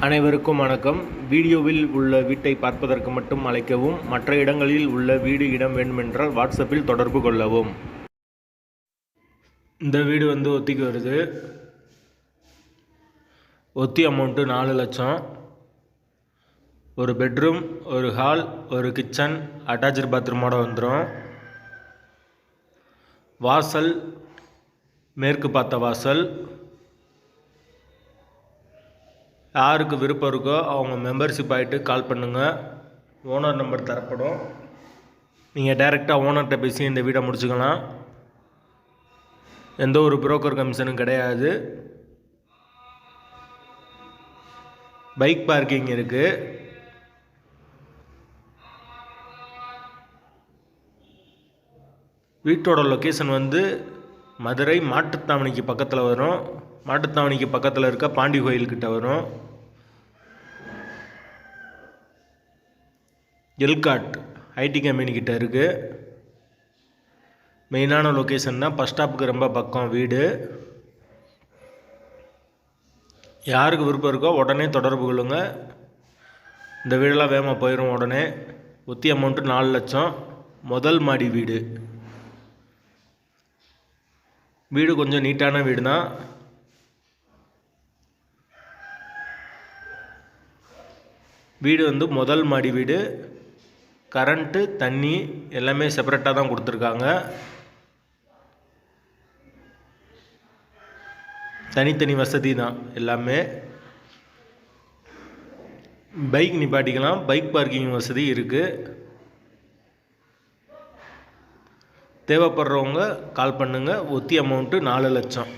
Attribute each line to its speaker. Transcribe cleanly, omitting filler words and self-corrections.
Speaker 1: அனைவருக்கும் வணக்கம். வீடியோவில் உள்ள வீட்டை பார்ப்பதற்கு மட்டும் அழைக்கவும். மற்ற இடங்களில் உள்ள வீடு இடம் வேண்டுமென்றால் வாட்ஸ்அப்பில் தொடர்பு கொள்ளவும். இந்த வீடு ஒத்திக்கு வருது. ஒத்தி அமௌண்ட்டு 4 லட்சம். ஒரு பெட்ரூம், ஒரு ஹால், ஒரு கிச்சன், அட்டாச்சு பாத்ரூமோடு வந்துடும். வாசல் மேற்கு பார்த்த வாசல். யாருக்கு விருப்பம் இருக்கோ அவங்க மெம்பர்ஷிப் ஆகிட்டு கால் பண்ணுங்கள். ஓனர் நம்பர் தரப்படும். நீங்கள் டைரெக்டாக ஓனர்கிட்ட பேசி இந்த வீடை முடிச்சுக்கலாம். எந்த ஒரு புரோக்கர் கமிஷனும் கிடையாது. பைக் பார்க்கிங் இருக்குது. வீட்டோட லொக்கேஷன் மதுரை மாட்டுத்தாவணிக்கு பக்கத்தில் வரும். மாட்டுத்தாவணிக்கு பக்கத்தில் இருக்க பாண்டி கோயில்கிட்ட வரும். எல்காட் ஐடி கம்பெனிக்கிட்ட இருக்குது. மெயினான லொக்கேஷன்னா பஸ் ஸ்டாப்புக்கு ரொம்ப பக்கம் வீடு. யாருக்கு விருப்பம் இருக்கோ உடனே தொடர்பு கொள்ளுங்கள். இந்த வீடெல்லாம் வேகமாக போயிடும் உடனே. ஒத்தி அமௌண்ட்டு 4 லட்சம். முதல் மாடி வீடு. வீடு கொஞ்சம் நீட்டான வீடு தான். வீடு முதல் மாடி வீடு. கரண்ட்டு தண்ணி எல்லாமே செப்பரேட்டாக தான் கொடுத்துருக்காங்க. தனித்தனி வசதி தான் எல்லாமே. பைக் நிப்பாட்டிக்கலாம். பைக் பார்க்கிங் வசதி இருக்குது. தேவைப்படுறவங்க கால் பண்ணுங்கள். ஒத்தி அமௌண்ட்டு 4 லட்சம்.